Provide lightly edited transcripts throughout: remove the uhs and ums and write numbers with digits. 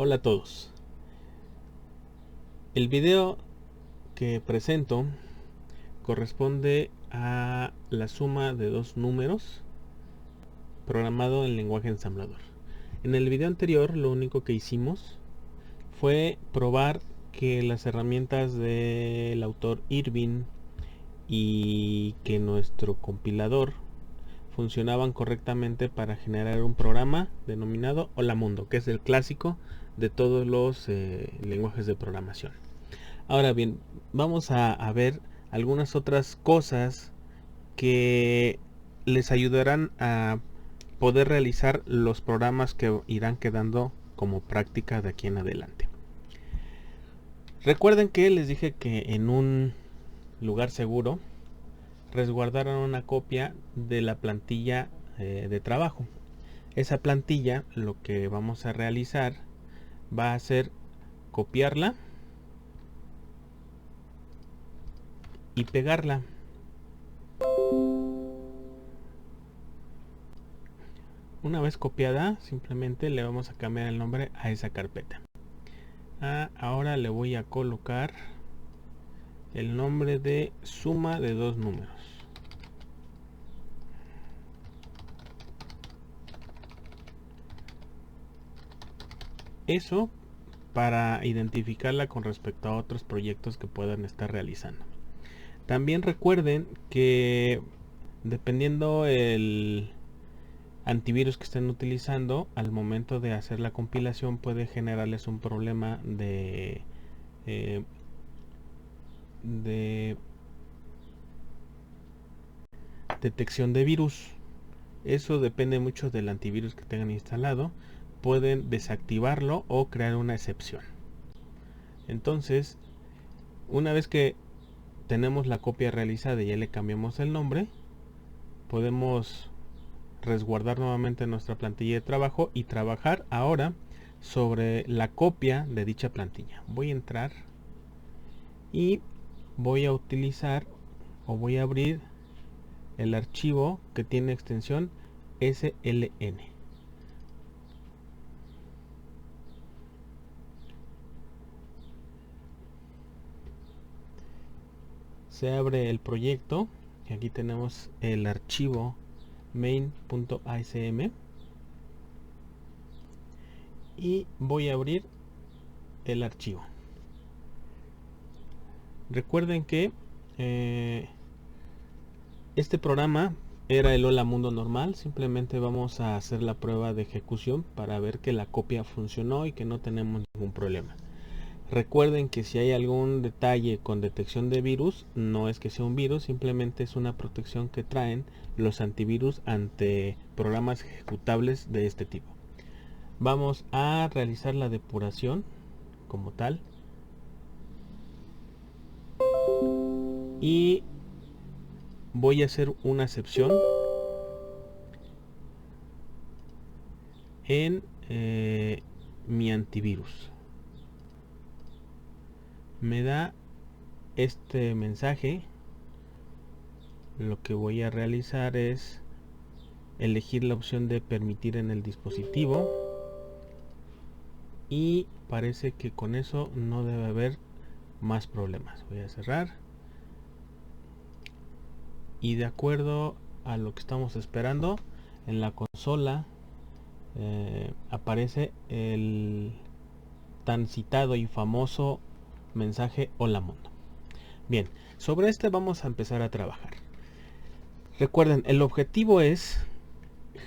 Hola a todos. El video que presento corresponde a la suma de dos números programado en lenguaje ensamblador. En el video anterior lo único que hicimos fue probar que las herramientas del autor Irving y que nuestro compilador funcionaban correctamente para generar un programa denominado Hola Mundo, que es el clásico de todos los lenguajes de programación. Ahora bien, vamos a ver algunas otras cosas que les ayudarán a poder realizar los programas que irán quedando como práctica de aquí en adelante. Recuerden que les dije que en un lugar seguro resguardaron una copia de la plantilla de trabajo. Esa plantilla, lo que vamos a realizar va a ser copiarla y pegarla. Una vez copiada, simplemente le vamos a cambiar el nombre a esa carpeta. Ahora le voy a colocar el nombre de suma de dos números. Eso para identificarla con respecto a otros proyectos que puedan estar realizando. También recuerden que dependiendo el antivirus que estén utilizando, al momento de hacer la compilación puede generarles un problema de detección de virus. Eso depende mucho del antivirus que tengan instalado. Pueden desactivarlo o crear una excepción. Entonces, una vez que tenemos la copia realizada y ya le cambiamos el nombre, podemos resguardar nuevamente nuestra plantilla de trabajo y trabajar ahora sobre la copia de dicha plantilla. Voy a entrar y voy a utilizar o voy a abrir el archivo que tiene extensión SLN. Se abre el proyecto y aquí tenemos el archivo main.asm y voy a abrir el archivo. Recuerden que este programa era el Hola Mundo normal. Simplemente vamos a hacer la prueba de ejecución para ver que la copia funcionó y que no tenemos ningún problema. Recuerden que si hay algún detalle con detección de virus, no es que sea un virus, simplemente es una protección que traen los antivirus ante programas ejecutables de este tipo. Vamos a realizar la depuración como tal. Y voy a hacer una excepción en mi antivirus. Me da este mensaje. Lo que voy a realizar es elegir la opción de permitir en el dispositivo y parece que con eso no debe haber más problemas. Voy a cerrar y de acuerdo a lo que estamos esperando, en la consola aparece el tan citado y famoso mensaje Hola Mundo. Bien, sobre este vamos a empezar a trabajar. Recuerden, el objetivo es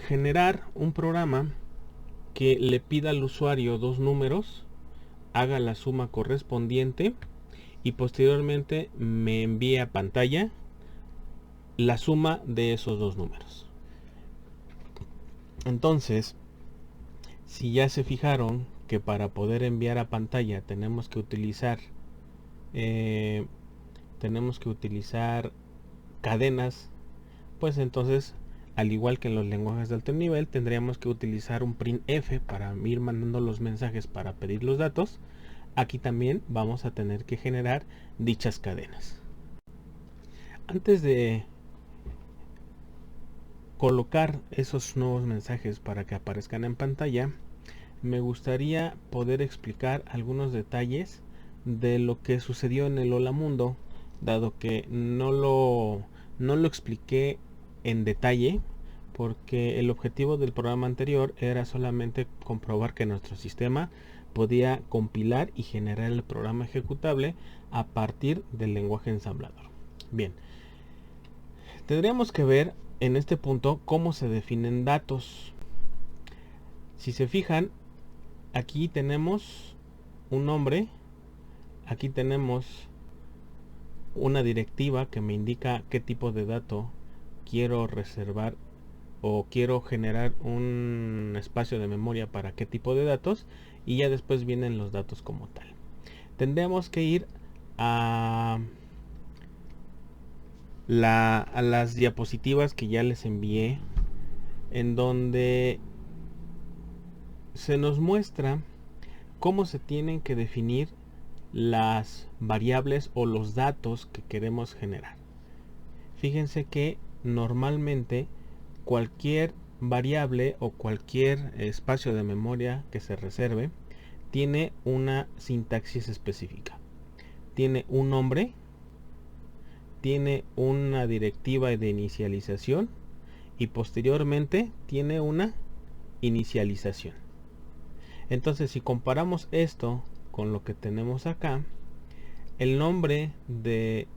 generar un programa que le pida al usuario dos números, haga la suma correspondiente y posteriormente me envíe a pantalla la suma de esos dos números. Entonces, si ya se fijaron que para poder enviar a pantalla tenemos que utilizar cadenas, pues entonces, al igual que en los lenguajes de alto nivel, tendríamos que utilizar un printf para ir mandando los mensajes para pedir los datos. Aquí también vamos a tener que generar dichas cadenas. Antes de colocar esos nuevos mensajes para que aparezcan en pantalla, me gustaría poder explicar algunos detalles de lo que sucedió en el Hola Mundo, dado que no lo expliqué en detalle, porque el objetivo del programa anterior era solamente comprobar que nuestro sistema podía compilar y generar el programa ejecutable a partir del lenguaje ensamblador. Bien, tendríamos que ver en este punto cómo se definen datos. Si se fijan, aquí tenemos un nombre, aquí tenemos una directiva que me indica qué tipo de dato quiero reservar o quiero generar un espacio de memoria para qué tipo de datos, y ya después vienen los datos como tal. Tendríamos que ir a las diapositivas que ya les envié, en donde se nos muestra cómo se tienen que definir las variables o los datos que queremos generar. Fíjense que normalmente cualquier variable o cualquier espacio de memoria que se reserve tiene una sintaxis específica. Tiene un nombre, tiene una directiva de inicialización y posteriormente tiene una inicialización. Entonces, si comparamos esto con lo que tenemos acá, el nombre de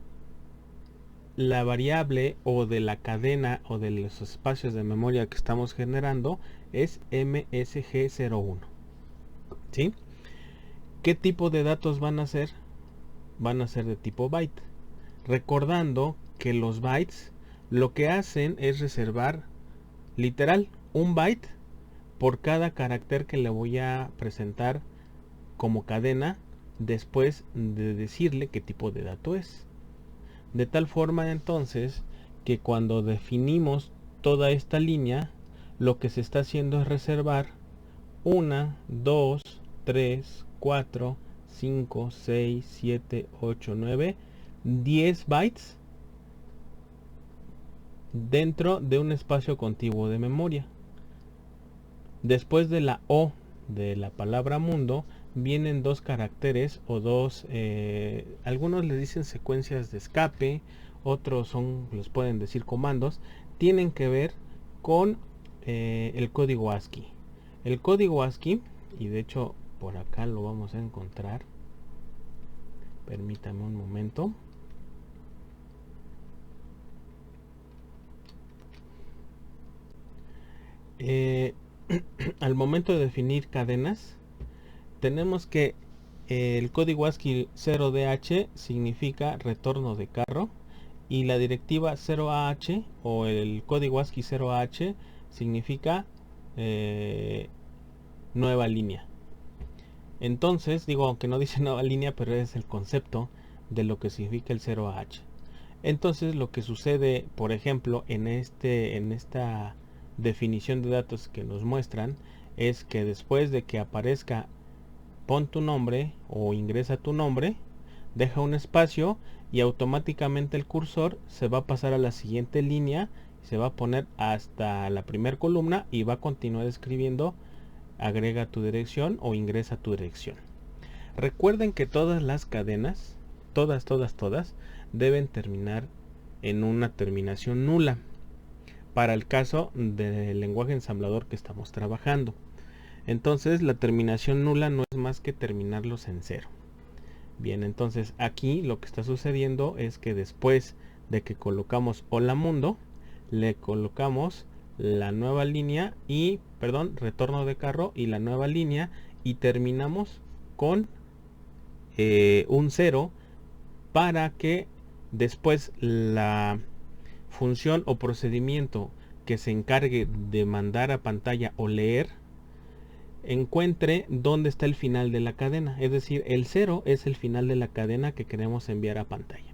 la variable o de la cadena o de los espacios de memoria que estamos generando es MSG01. ¿Sí? ¿Qué tipo de datos van a ser? Van a ser de tipo byte. Recordando que los bytes lo que hacen es reservar literal un byte por cada carácter que le voy a presentar como cadena después de decirle qué tipo de dato es. De tal forma entonces que cuando definimos toda esta línea, lo que se está haciendo es reservar 1, 2, 3, 4, 5, 6, 7, 8, 9, 10 bytes dentro de un espacio contiguo de memoria. Después de la O de la palabra mundo vienen dos caracteres o dos, algunos le dicen secuencias de escape, otros les pueden decir comandos, tienen que ver con el código ASCII. El código ASCII, y de hecho por acá lo vamos a encontrar, permítame un momento. Al momento de definir cadenas, tenemos que el código ASCII 0DH significa retorno de carro, y la directiva 0AH o el código ASCII 0AH significa nueva línea. Entonces, digo, aunque no dice nueva línea, pero es el concepto de lo que significa el 0AH. Entonces, lo que sucede, por ejemplo, en esta definición de datos que nos muestran, es que después de que aparezca pon tu nombre o ingresa tu nombre, deja un espacio y automáticamente el cursor se va a pasar a la siguiente línea, se va a poner hasta la primera columna y va a continuar escribiendo agrega tu dirección o ingresa tu dirección. Recuerden que todas las cadenas, todas, deben terminar en una terminación nula para el caso del lenguaje ensamblador que estamos trabajando. Entonces la terminación nula no es más que terminarlos en cero. Bien, entonces aquí lo que está sucediendo es que después de que colocamos hola mundo, le colocamos la nueva línea y, retorno de carro y la nueva línea, y terminamos con un 0 para que después la función o procedimiento que se encargue de mandar a pantalla o leer encuentre dónde está el final de la cadena, es decir, el 0 es el final de la cadena que queremos enviar a pantalla.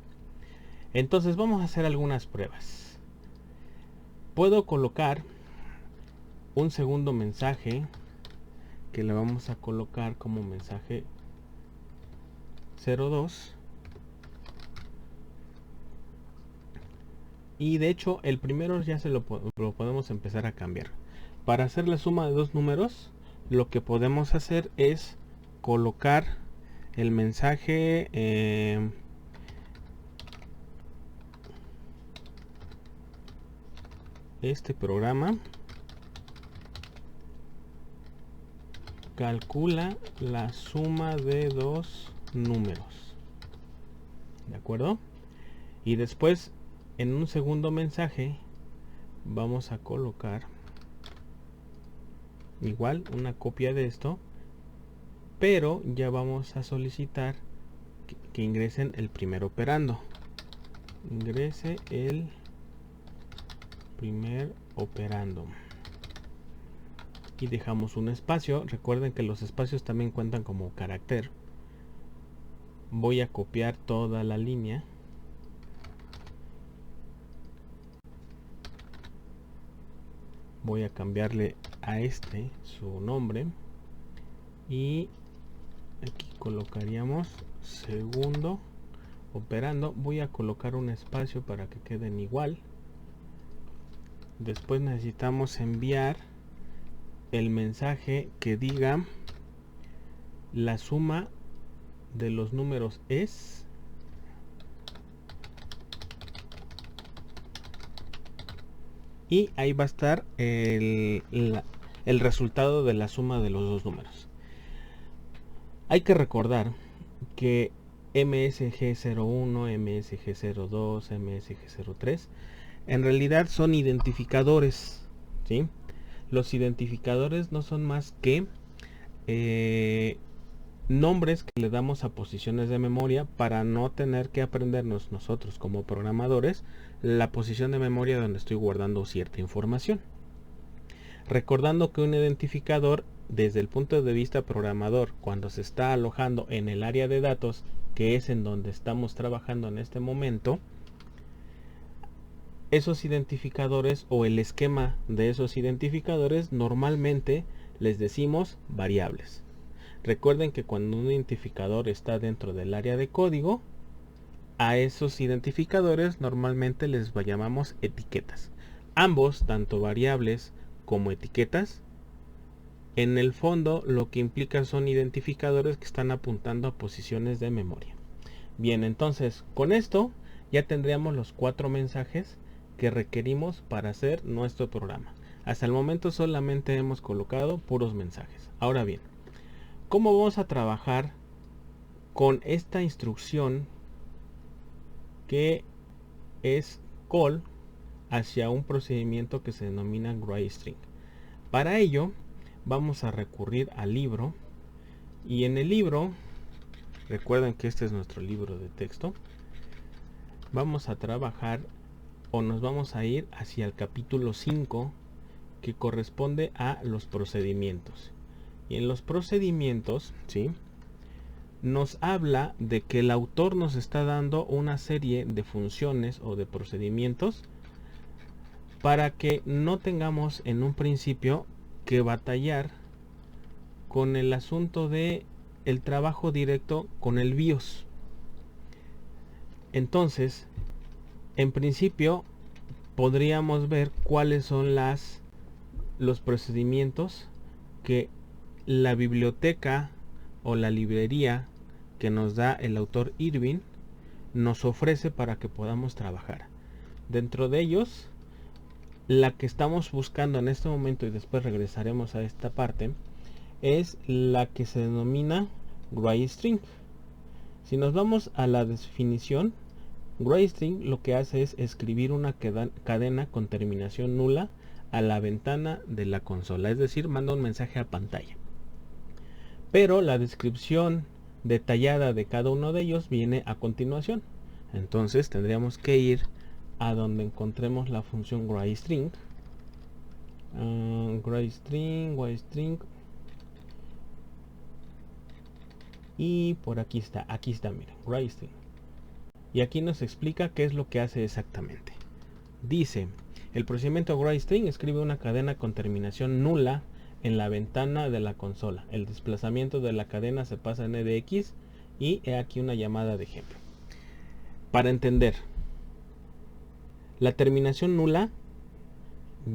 Entonces vamos a hacer algunas pruebas. Puedo colocar un segundo mensaje que le vamos a colocar como mensaje 02, y de hecho el primero ya lo podemos empezar a cambiar. Para hacer la suma de dos números, lo que podemos hacer es colocar el mensaje este programa calcula la suma de dos números, ¿de acuerdo? Y después, en un segundo mensaje, vamos a colocar igual una copia de esto, pero ya vamos a solicitar que ingresen el primer operando. Ingrese el primer operando. Y dejamos un espacio. Recuerden que los espacios también cuentan como carácter. Voy a copiar toda la línea. Voy a cambiarle a este su nombre. Y aquí colocaríamos segundo operando. Voy a colocar un espacio para que queden igual. Después necesitamos enviar el mensaje que diga la suma de los números es y ahí va a estar el resultado de la suma de los dos números. Hay que recordar que MSG01, MSG02, MSG03 en realidad son identificadores, ¿sí? Los identificadores no son más que nombres que le damos a posiciones de memoria para no tener que aprendernos nosotros como programadores la posición de memoria donde estoy guardando cierta información. Recordando que un identificador, desde el punto de vista programador, cuando se está alojando en el área de datos, que es en donde estamos trabajando en este momento, esos identificadores o el esquema de esos identificadores normalmente les decimos variables. Recuerden que cuando un identificador está dentro del área de código, a esos identificadores normalmente les llamamos etiquetas. Ambos, tanto variables como etiquetas, en el fondo lo que implican son identificadores que están apuntando a posiciones de memoria. Bien, entonces con esto ya tendríamos los 4 mensajes que requerimos para hacer nuestro programa. Hasta el momento solamente hemos colocado puros mensajes. Ahora bien, ¿cómo vamos a trabajar con esta instrucción que es call hacia un procedimiento que se denomina writeString? Para ello vamos a recurrir al libro, y en el libro, recuerden que este es nuestro libro de texto, vamos a trabajar o nos vamos a ir hacia el capítulo 5, que corresponde a los procedimientos. Y en los procedimientos, ¿sí?, nos habla de que el autor nos está dando una serie de funciones o de procedimientos para que no tengamos en un principio que batallar con el asunto de el trabajo directo con el BIOS. Entonces, en principio podríamos ver cuáles son los procedimientos que la biblioteca o la librería que nos da el autor Irving nos ofrece para que podamos trabajar. Dentro de ellos, la que estamos buscando en este momento, y después regresaremos a esta parte, es la que se denomina writeString. Si nos vamos a la definición, writeString lo que hace es escribir una cadena con terminación nula a la ventana de la consola, es decir, manda un mensaje a pantalla. Pero la descripción detallada de cada uno de ellos viene a continuación. Entonces tendríamos que ir a donde encontremos la función writeString, writeString, y por aquí está, miren, writeString. Y aquí nos explica qué es lo que hace exactamente. Dice, el procedimiento writeString escribe una cadena con terminación nula en la ventana de la consola. El desplazamiento de la cadena se pasa en edx, y he aquí una llamada de ejemplo. Para entender, la terminación nula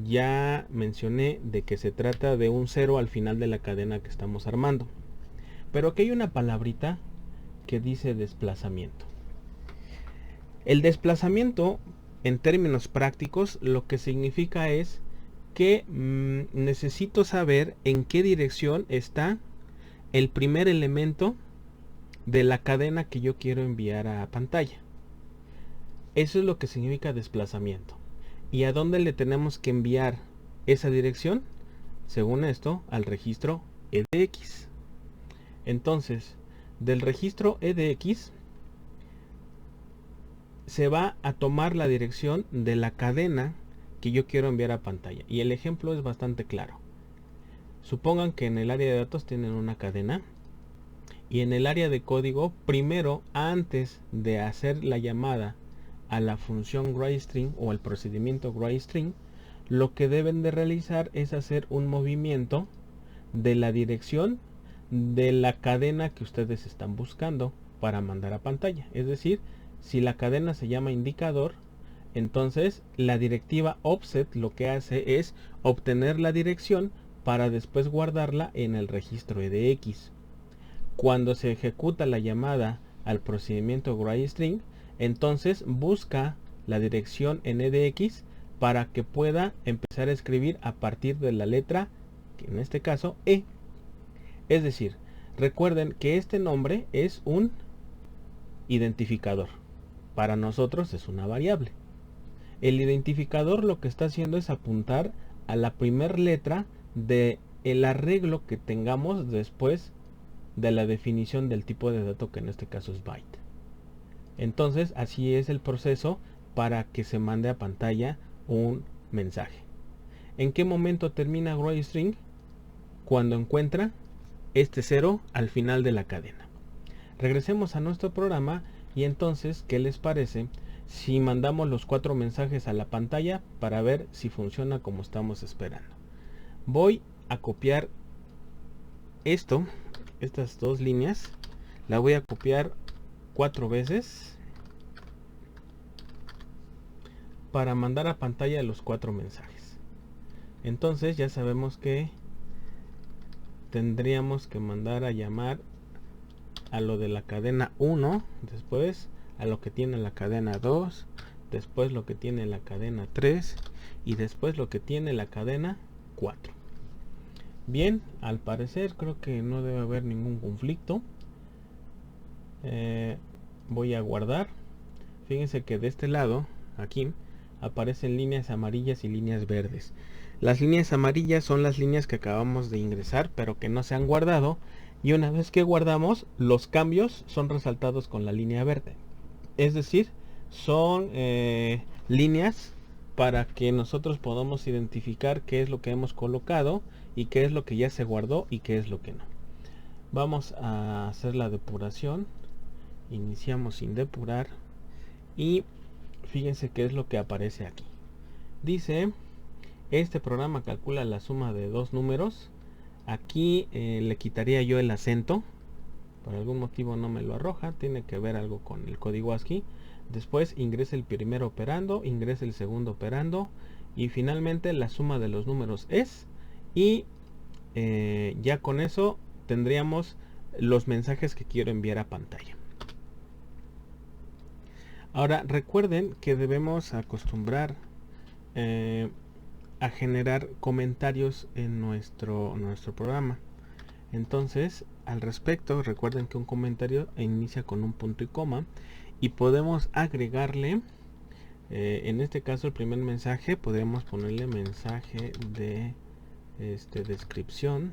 ya mencioné de que se trata de un 0 al final de la cadena que estamos armando. Pero aquí hay una palabrita que dice desplazamiento. El desplazamiento, en términos prácticos, lo que significa es que necesito saber en qué dirección está el primer elemento de la cadena que yo quiero enviar a pantalla. Eso es lo que significa desplazamiento. ¿Y a dónde le tenemos que enviar esa dirección? Según esto, al registro EDX. Entonces, del registro EDX se va a tomar la dirección de la cadena que yo quiero enviar a pantalla. Y el ejemplo es bastante claro. Supongan que en el área de datos tienen una cadena y en el área de código, primero, antes de hacer la llamada a la función writeString o al procedimiento writeString, lo que deben de realizar es hacer un movimiento de la dirección de la cadena que ustedes están buscando para mandar a pantalla. Es decir, si la cadena se llama indicador, entonces la directiva offset lo que hace es obtener la dirección para después guardarla en el registro EDX. Cuando se ejecuta la llamada al procedimiento writeString, entonces busca la dirección en EDX para que pueda empezar a escribir a partir de la letra, que en este caso E. Es decir, recuerden que este nombre es un identificador. Para nosotros es una variable. El identificador lo que está haciendo es apuntar a la primera letra del arreglo que tengamos después de la definición del tipo de dato, que en este caso es byte. Entonces así es el proceso para que se mande a pantalla un mensaje. ¿En qué momento termina writeString? Cuando encuentra este 0 al final de la cadena. Regresemos a nuestro programa y entonces, ¿qué les parece si mandamos los 4 mensajes a la pantalla para ver si funciona como estamos esperando? Voy a copiar estas dos líneas, la voy a copiar 4 veces para mandar a pantalla los 4 mensajes. Entonces ya sabemos que tendríamos que mandar a llamar a lo de la cadena 1, después a lo que tiene la cadena 2, después lo que tiene la cadena 3 y después lo que tiene la cadena 4. Bien, al parecer creo que no debe haber ningún conflicto. Voy a guardar. Fíjense que de este lado, aquí, aparecen líneas amarillas y líneas verdes. Las líneas amarillas son las líneas que acabamos de ingresar, pero que no se han guardado. Y una vez que guardamos, los cambios son resaltados con la línea verde. Es decir, son líneas para que nosotros podamos identificar qué es lo que hemos colocado y qué es lo que ya se guardó y qué es lo que no. Vamos a hacer la depuración. Iniciamos sin depurar y fíjense qué es lo que aparece aquí. Dice, este programa calcula la suma de 2 números. Aquí le quitaría yo el acento. Por algún motivo no me lo arroja. Tiene que ver algo con el código ASCII. Después ingresa el primer operando, ingresa el segundo operando y finalmente la suma de los números es. Y ya con eso tendríamos los mensajes que quiero enviar a pantalla. Ahora recuerden que debemos acostumbrar a generar comentarios en nuestro programa. Entonces, al respecto, recuerden que un comentario inicia con un punto y coma y podemos agregarle, en este caso el primer mensaje, podemos ponerle mensaje de descripción.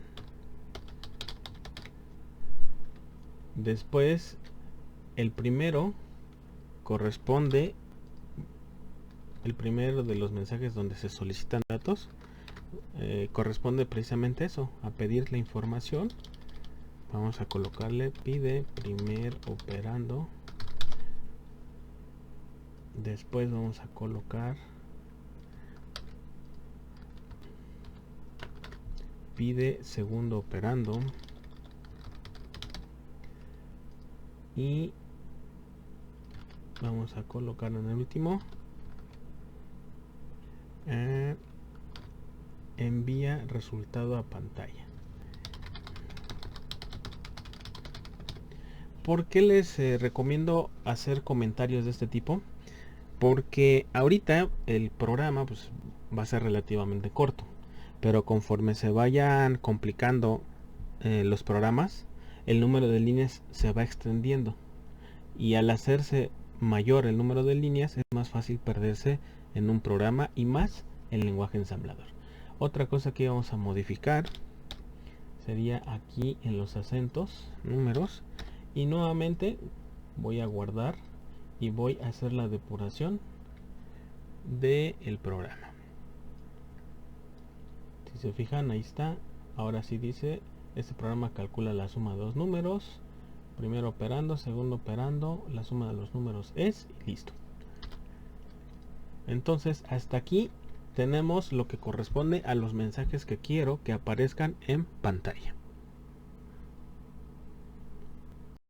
Después, el primero corresponde, el primero de los mensajes donde se solicitan datos, corresponde precisamente eso, a pedir la información. Vamos a colocarle pide primer operando. Después vamos a colocar pide segundo operando. Y vamos a colocar en el último envía resultado a pantalla. ¿Por qué les recomiendo hacer comentarios de este tipo? Porque ahorita el programa pues, va a ser relativamente corto, pero conforme se vayan complicando los programas, el número de líneas se va extendiendo, y al hacerse mayor el número de líneas es más fácil perderse en un programa, y más en lenguaje ensamblador. Otra cosa que vamos a modificar sería aquí en los acentos, números, y nuevamente voy a guardar y voy a hacer la depuración del programa. Si se fijan, ahí está. Ahora sí dice, este programa calcula la suma de dos números, primero operando, segundo operando, la suma de los números es, y listo. Entonces hasta aquí tenemos lo que corresponde a los mensajes que quiero que aparezcan en pantalla.